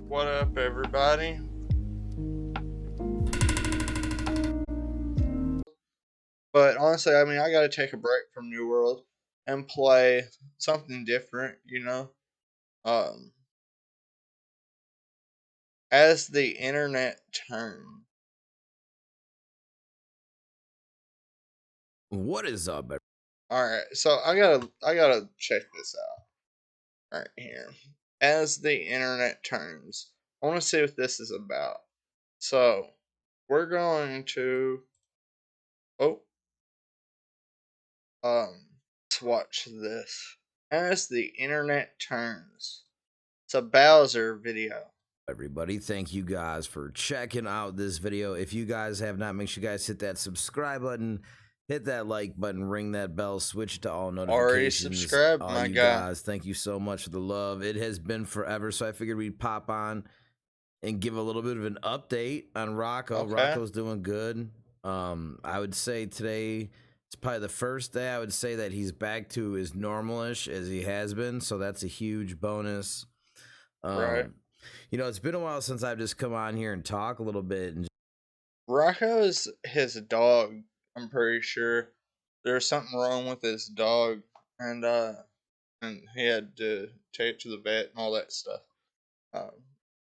What up, everybody? But honestly, I mean, I gotta take a break from New World and play something different. Um, as the internet turns. What is up? All right, so I gotta check this out right here. As the internet turns, I want to see what this is about. So we're going to oh let's watch this. As the internet turns. It's a Bowser video. Everybody, thank you guys for checking out this video. If you guys have not, make sure you guys hit that subscribe button, hit that like button, ring that bell, switch to all Already notifications. subscribed, All my you guy. guys, thank you so much for the love. It has been forever, so I figured we'd pop on and give a little bit of an update on Rocco. Okay. Rocco's doing good. I would say today it's probably the first day I would say that he's back to his normalish as he has been, so that's a huge bonus. Right. Um, it's been a while since I've just come on here and talk a little bit and Rocco is his dog, I'm pretty sure. There's something wrong with his dog and he had to take it to the vet and all that stuff. Um,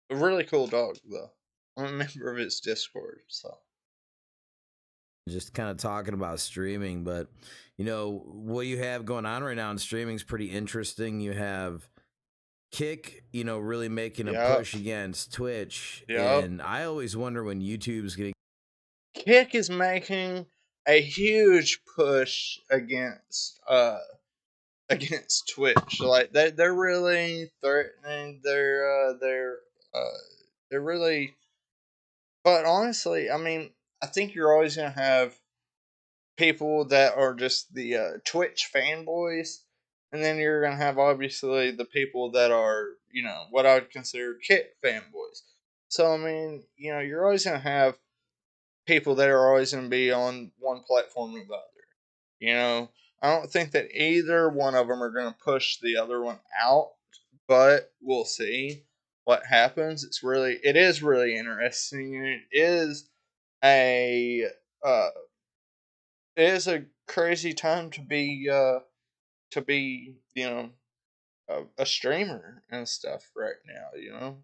a really cool dog though. I'm a member of his Discord, so just kind of talking about streaming. But what you have going on right now in streaming is pretty interesting. You have Kick, really making a yep. push against Twitch, Yep. and I always wonder when YouTube's gonna. Kick is making a huge push against Twitch. Like they're really threatening. Uh they're really. But honestly, I mean, I think you're always gonna have people that are just the Twitch fanboys, and then you're gonna have obviously the people that are what I would consider Kit fanboys. So I mean, you're always gonna have people that are always gonna be on one platform or the other. You know, I don't think that either one of them are going to push the other one out, but we'll see what happens. It is really interesting. It is a, uh, it is a crazy time to be a streamer and stuff right now.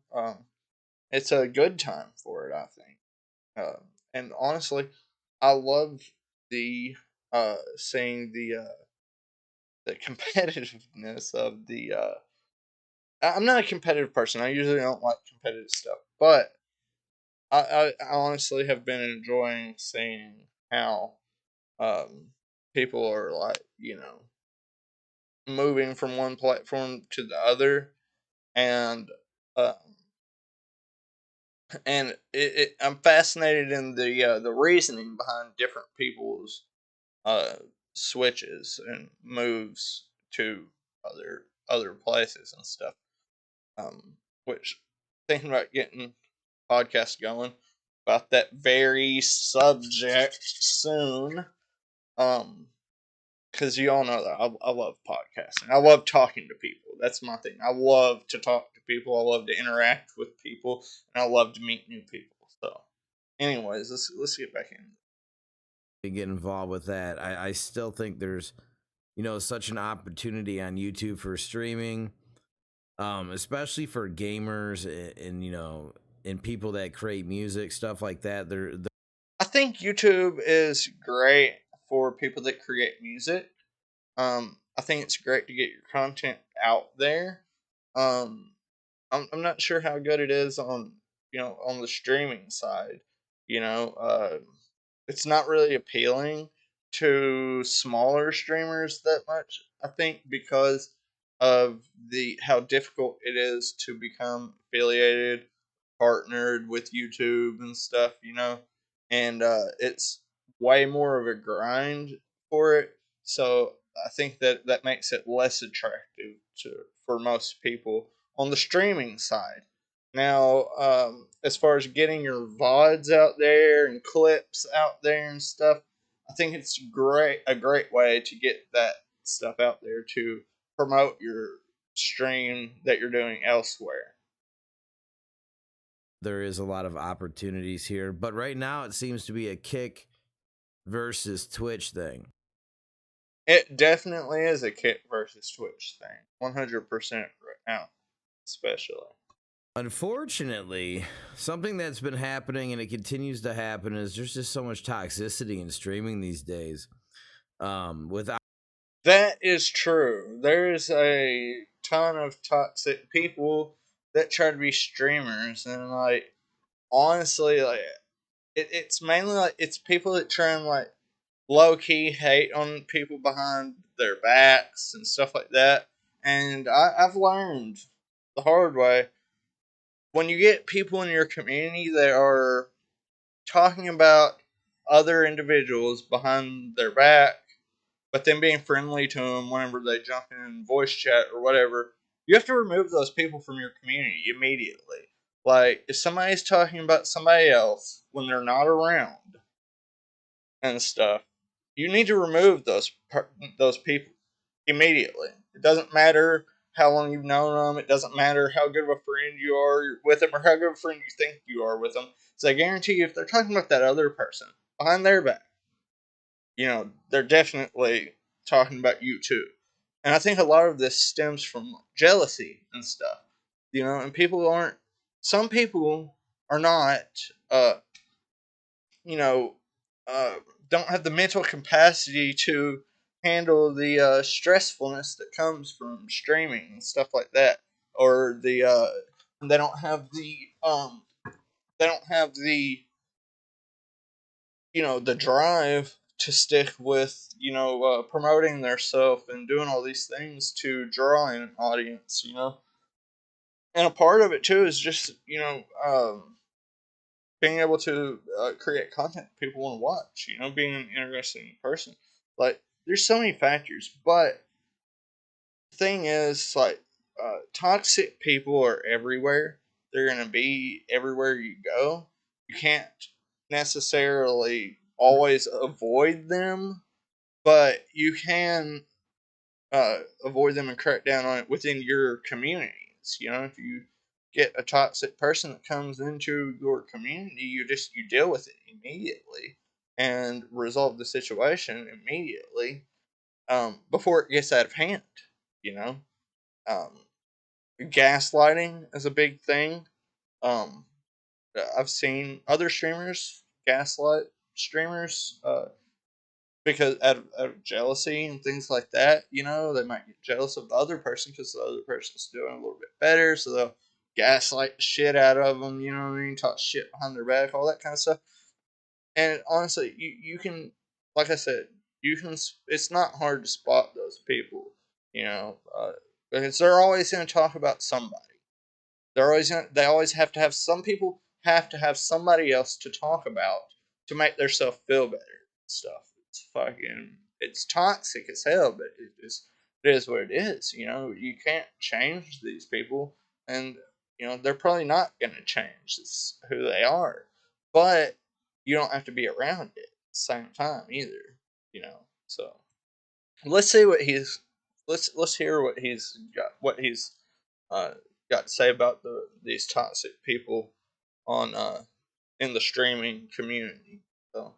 It's a good time for it, I think. And honestly, I love the seeing the competitiveness of the I'm not a competitive person. I usually don't like competitive stuff, but I honestly have been enjoying seeing how um, people are like moving from one platform to the other, and um, I'm fascinated in the reasoning behind different people's uh, switches and moves to other places and stuff. Which thinking about getting podcast going about that very subject soon. Um, because you all know that I love podcasting. I love talking to people. That's my thing. I love to talk to people. I love to interact with people, and I love to meet new people. So, anyways, let's get back in. Get involved with that. I still think there's, such an opportunity on YouTube for streaming, especially for gamers and people that create music, stuff like that. They're I think YouTube is great for people that create music. I think it's great to get your content out there. Um, I'm not sure how good it is on the streaming side. You know, it's not really appealing to smaller streamers that much. I think because of the how difficult it is to become affiliated, partnered with YouTube and stuff. And it's way more of a grind for it. So I think that makes it less attractive for most people on the streaming side. Now, as far as getting your VODs out there and clips out there and stuff, I think it's a great way to get that stuff out there to promote your stream that you're doing elsewhere. there is a lot of opportunities here. But right now, it seems to be a Kick versus Twitch thing. It definitely is a Kick versus Twitch thing. 100% right now, especially. Unfortunately, something that's been happening and it continues to happen is there's just so much toxicity in streaming these days. Without That is true. There's a ton of toxic people that try to be streamers, and like honestly, like it's mainly like it's people that try and like low key hate on people behind their backs and stuff like that. And I've learned the hard way, when you get people in your community that are talking about other individuals behind their back, but then being friendly to them whenever they jump in voice chat or whatever, you have to remove those people from your community immediately. Like, if somebody's talking about somebody else when they're not around and stuff, you need to remove those people immediately. It doesn't matter how long you've known them. It doesn't matter how good of a friend you are with them or how good of a friend you think you are with them. So I guarantee you, if they're talking about that other person behind their back, they're definitely talking about you too. And I think a lot of this stems from jealousy and stuff. And some people are not, you know, uh, don't have the mental capacity to handle the stressfulness that comes from streaming and stuff like that, or they don't have the the drive to stick with promoting their self and doing all these things to draw in an audience. And a part of it too is just being able to create content people want to watch. Being an interesting person. Like, there's so many factors, but the thing is, like, toxic people are everywhere. They're gonna be everywhere you go. You can't necessarily always avoid them, but you can avoid them and crack down on it within your communities. If you get a toxic person that comes into your community, you deal with it immediately and resolve the situation immediately, before it gets out of hand. You know, um, Gaslighting is a big thing. Um, I've seen other streamers gaslight streamers, because out of jealousy and things like that. They might get jealous of the other person because the other person's doing a little bit better, so they'll gaslight the shit out of them. You know what I mean? Talk shit behind their back, all that kind of stuff. And honestly, you can, like I said, you can. It's not hard to spot those people. Because they're always going to talk about somebody. They always have to have some people have to have somebody else to talk about to make themselves feel better and stuff. It's toxic as hell, but it is what it is. You can't change these people, and they're probably not gonna change. It's who they are, but you don't have to be around it at the same time either. So let's see what he's let's hear what he's uh, got to say about these toxic people on in the streaming community. So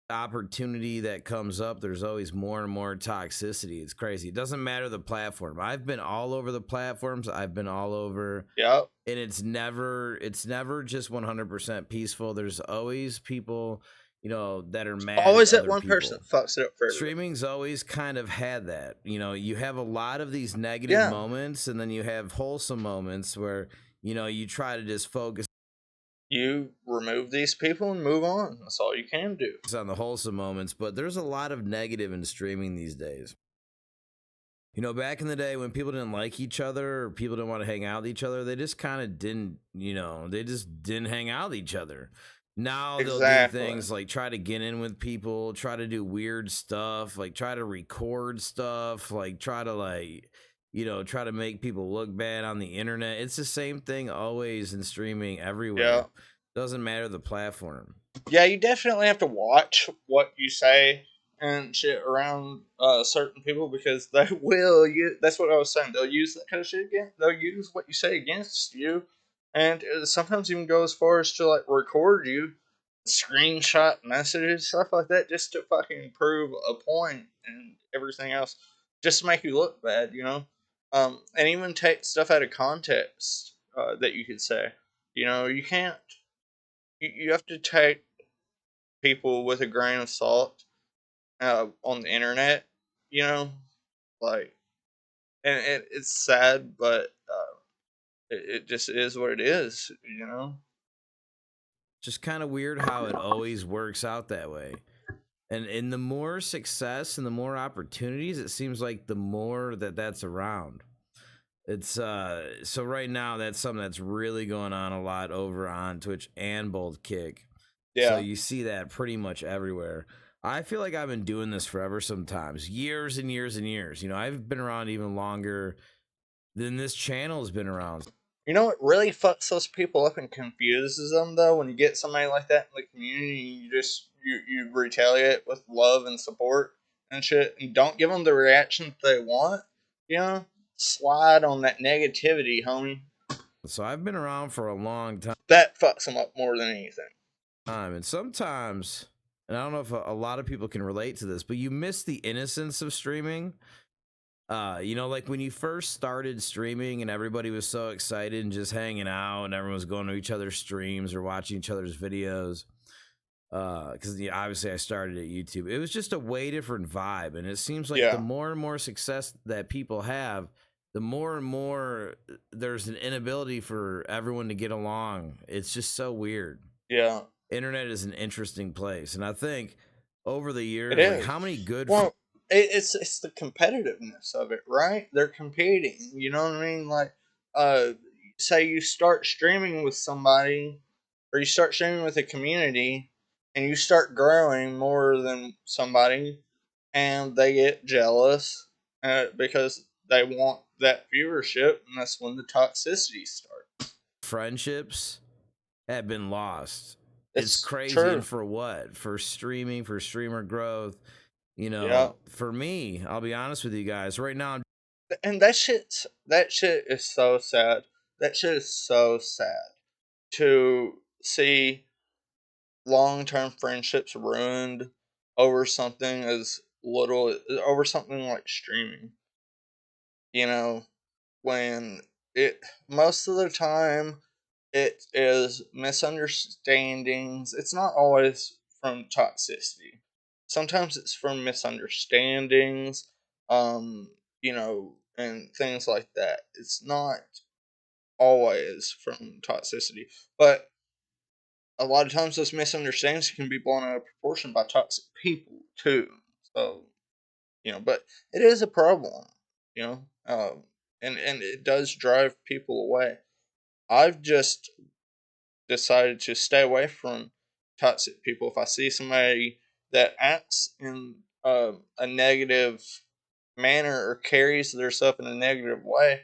opportunity that comes up, there's always more and more toxicity. It's crazy. It doesn't matter the platform. I've been all over the platforms. I've been all over, yeah, and it's never just 100% peaceful. There's always people, that are mad at always that other one person people. that fucks it up for everybody. Streaming's always kind of had that. You have a lot of these negative Yeah, moments, and then you have wholesome moments where, you try to just focus you remove these people and move on. That's all you can do. on the wholesome moments, but there's a lot of negative in streaming these days. Back in the day when people didn't like each other or people didn't want to hang out with each other, they just kind of didn't, they just didn't hang out with each other. Now they'll do Exactly. things like try to get in with people, try to do weird stuff, like try to record stuff, like try to try to make people look bad on the internet. It's the same thing always in streaming Yeah. everywhere. Doesn't matter the platform. Yeah, you definitely have to watch what you say and shit around certain people, because they will use. That's what I was saying. They'll use that kind of shit again. They'll use what you say against you, and sometimes even go as far as to like record you, screenshot messages, stuff like that, just to fucking prove a point and everything else, just to make you look bad, you know. And even take stuff out of context that you could say. You know, you can't. You have to take people with a grain of salt on the internet. You know, like, and it's sad, but it just is what it is. You know. Just kind of weird how it always works out that way. And the more success and the more opportunities, it seems like the more that's around. It's so right now that's something that's really going on a lot over on Twitch and Bold Kick. So Yeah. you see that pretty much everywhere. I feel like I've been doing this forever sometimes, years and years and years. You know, I've been around even longer than this channel has been around. You know what really fucks those people up and confuses them though? When you get somebody like that in the community, you retaliate with love and support and shit, and don't give them the reaction they want. You know, slide on that negativity, homie. So I've been around for a long That fucks them up more than anything. time. And sometimes, and I don't know if a lot of people can relate to this, but you miss the innocence of streaming. You know, like when you first started streaming and everybody was so excited and just hanging out and everyone was going to each other's streams or watching each other's videos. Because obviously I started at YouTube. It was just a way different vibe. And it seems like the Yeah, more and more success that people have, the more and more there's an inability for everyone to get along. It's just so weird. yeah, Internet is an interesting place. And I think over the it years, like is. how many good Well, it's the competitiveness of it, right? They're competing. You know what I mean? Like, uh, say you start streaming with somebody, or you start streaming with a community, and you start growing more than somebody, and they get jealous because they want that viewership, and that's when the toxicity starts. friendships have been lost. It's It's crazy. And true. for what? For streaming, for streamer growth. You Yeah, know, for me, I'll be honest with you guys. Right now, and that shit is so sad. That shit is so sad to see long term friendships ruined over something as little over something like streaming. You know, when it most of the time it is misunderstandings. It's not always from toxicity. Sometimes it's from misunderstandings, you know, and things like that. It's not always from toxicity, but a lot of times those misunderstandings can be blown out of proportion by toxic people too. So, you know, but it is a problem, you know, and it does drive people away. I've just decided to stay away from toxic people. If I see somebody that acts in a negative manner or carries their stuff in a negative way,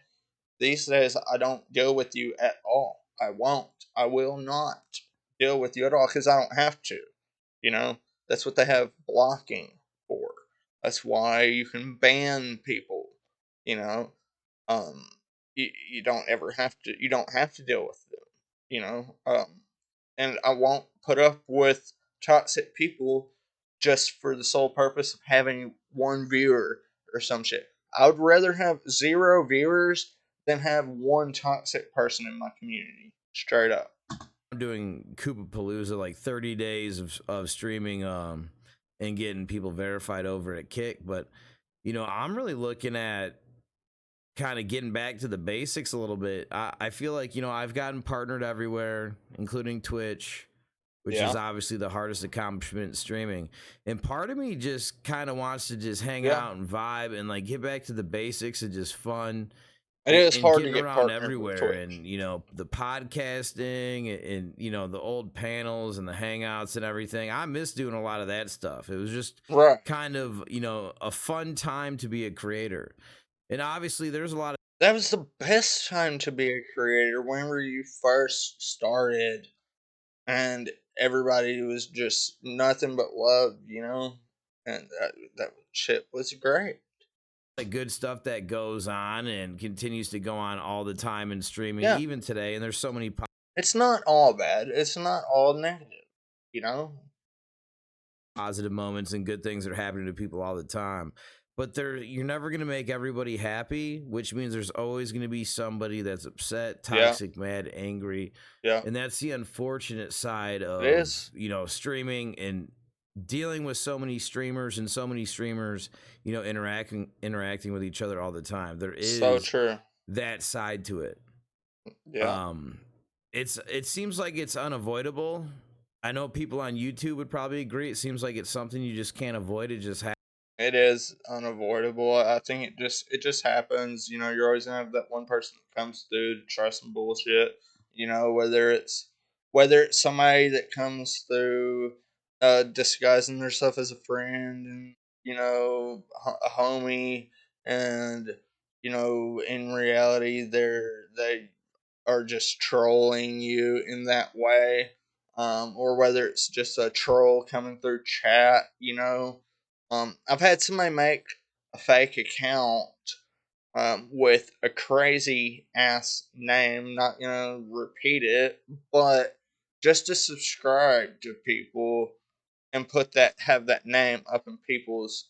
these days I don't deal with you at all. I won't. I will not deal with you at all because I don't have to. You know, that's what they have blocking for. That's why you can ban people. You know, um, you don't ever have to. You don't have to deal with them. You know, and I won't put up with toxic people just for the sole purpose of having one viewer or some shit. I would rather have 0 viewers than have one toxic person in my community. Straight up. I'm doing Koopa Palooza, like 30 days of streaming and getting people verified over at Kick. But, you know, I'm really looking at kind of getting back to the basics a little bit. I feel like, you know, I've gotten partnered everywhere, including Twitch, which is Yeah. obviously the hardest accomplishment in streaming. And part of me just kind of wants to just hang Yeah. out and vibe and like get back to the basics and just fun It is and hard to getting get around partnered with everywhere. Twitch. And, you know, the podcasting and, you know, the old panels and the hangouts and everything. I miss doing a lot of that stuff. It was just Right. kind of, you know, a fun time to be a creator. And obviously there's a lot of That was the best time to be a creator whenever you first started and everybody was just nothing but love, you know? And that shit was great. like good stuff that goes on and continues to go on all the time in streaming, Yeah, even today. And there's so many it's not all bad. It's not all negative. You know. positive moments and good things that are happening to people all the time. But you're never going to make everybody happy, which means there's always going to be somebody that's upset, Yeah. toxic, mad, angry. Yeah. And that's the unfortunate side It of, is. streaming and dealing with so many streamers and so many streamers, interacting with each other all the time. There So is true. that side to it. Yeah. Um, it seems like it's unavoidable. I know people on YouTube would probably agree. It seems like it's something you just can't avoid. It just happens. It is unavoidable. I think it just happens. You're always gonna have that one person that comes through to try some bullshit. Whether it's somebody that comes through disguising themselves as a friend and a homie, and in reality they are just trolling you in that way, or whether it's just a troll coming through chat. I've had somebody make a fake account with a crazy ass name, not gonna repeat it, but just to subscribe to people and have that name up in people's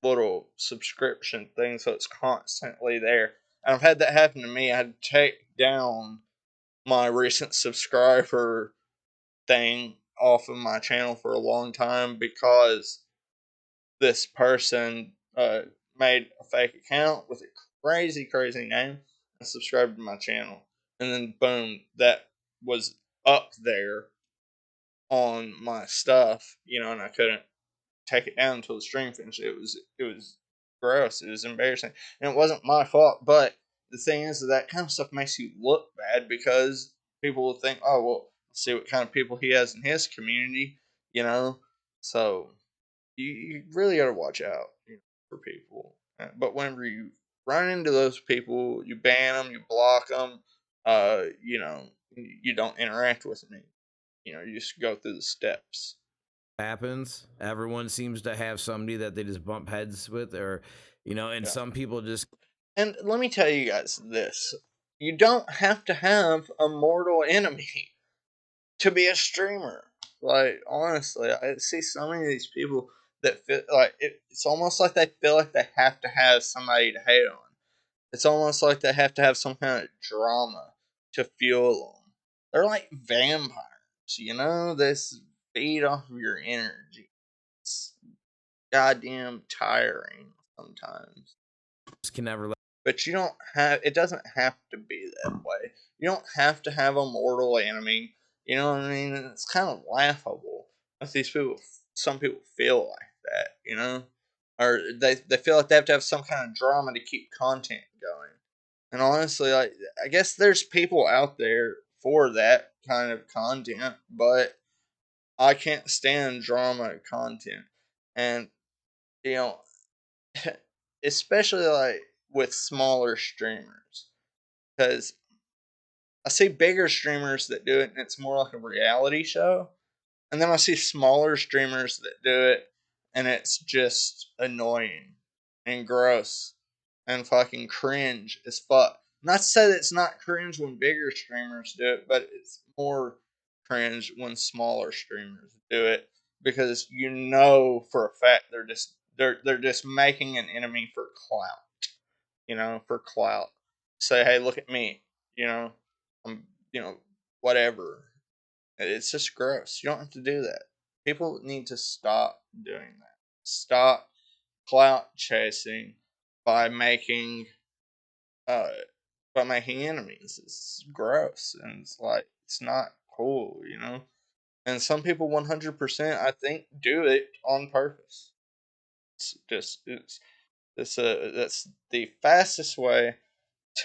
little subscription thing so it's constantly there. And I've had that happen to me. I had to take down my recent subscriber thing off of my channel for a long time because this person made a fake account with a crazy, crazy name and subscribed to my channel. And then, boom, that was up there on my stuff, and I couldn't take it down until the stream finished. It was gross. It was embarrassing, and it wasn't my fault. But the thing is that kind of stuff makes you look bad because people will think, oh well, see what kind of people he has in his community, you know. So you really got to watch out, for people. But whenever you run into those people, you ban them, you block them. You don't interact with them. You just go through the steps. Happens. Everyone seems to have somebody that they just bump heads with, or and Yeah. some people just And let me tell you guys this: you don't have to have a mortal enemy to be a streamer. Like honestly, I see so many of these people that feel like it's almost like they feel like they have to have somebody to hate on. It's almost like they have to have some kind of drama to fuel them. They're like vampires. They feed off of your energy. It's goddamn tiring sometimes. can never let But it doesn't have to be that way. You don't have to have a mortal enemy. You know what I mean? It's kind of laughable if some people feel like that. Or they feel like they have to have some kind of drama to keep content going. And honestly, like, I guess there's people out there for that kind of content, but I can't stand drama content. And, you know, especially like with smaller streamers. Because I see bigger streamers that do it and it's more like a reality show. And then I see smaller streamers that do it and it's just annoying and gross and fucking cringe as fuck. Not to say that it's not cringe when bigger streamers do it, but it's more cringe when smaller streamers do it because for a fact they're just making an enemy for clout. For clout. Say, hey, look at me. You know, I'm, whatever. It's just gross. You don't have to do that. People need to stop doing that. Stop clout chasing by making uh enemies. It's gross and it's not cool. And some people 100% I think do it on purpose. It's just that's the fastest way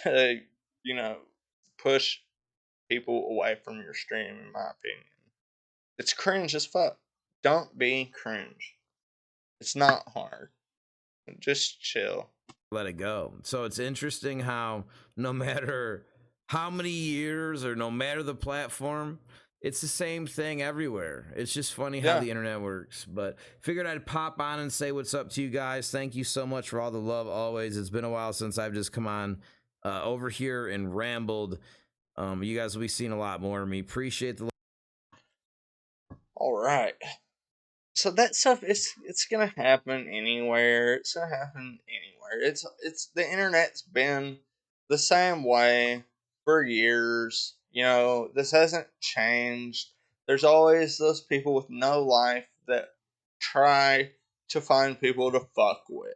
to you know push people away from your stream, in my opinion. It's cringe as fuck. Don't be cringe. It's not hard. Just chill. it go. So it's interesting how no matter how many years or no matter the platform, it's the same thing everywhere. It's just funny how Yeah. the internet works. But figured I'd pop on and say what's up to you guys. Thank you so much for all the love always. It's been a while since I've just come on over here and rambled. You guys will be seeing a lot more of me. Appreciate the All right. So that stuff, it's gonna happen anywhere. It's gonna happen anywhere. It's the internet's been the same way for years. You know, this hasn't changed. There's always those people with no life that try to find people to fuck with.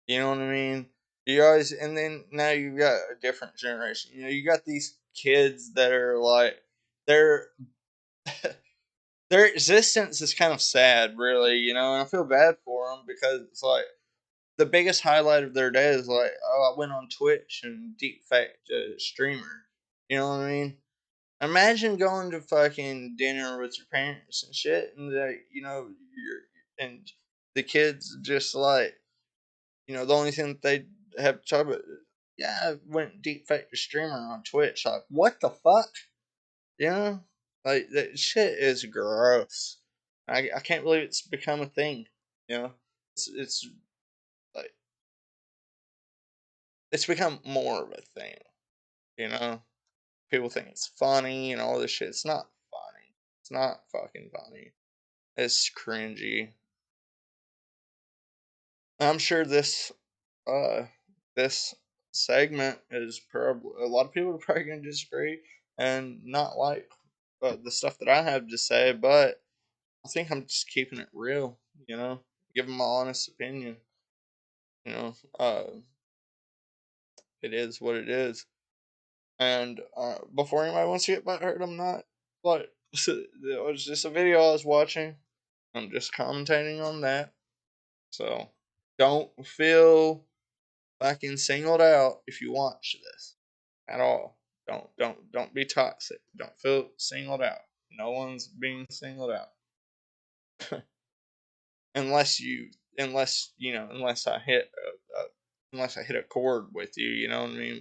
You know what I mean? You always, and then now you've got a different generation. You know, you got these kids that are like, they're their existence is kind of sad, really, you know, and I feel bad for them because it's like the biggest highlight of their day is like, oh, I went on Twitch and deep faked a streamer. You know what I mean? Imagine going to fucking dinner with your parents and shit, and you know, and the kids just like, you know, the only thing that they have to talk about, yeah, I went deep faked a streamer on Twitch. Like, what the fuck? You know, like that shit is gross. I can't believe it's become a thing. You know, it's like it's become more of a thing. You know, people think it's funny and all this shit. It's not funny. It's not fucking funny. It's cringy. I'm sure uh this segment is probably a lot of people are probably gonna disagree and not like the stuff that I have to say, but I think I'm just keeping it real, you know, giving my honest opinion. You know, it is what it is. And before anybody wants to get back hurt, I'm not. But it was just a video I was watching. I'm just commentating on that. So don't feel fucking singled out if you watch this at all. Don't be toxic. Don't feel singled out. No one's being singled out. Unless you know unless I hit unless I hit a chord with you, you know what I mean?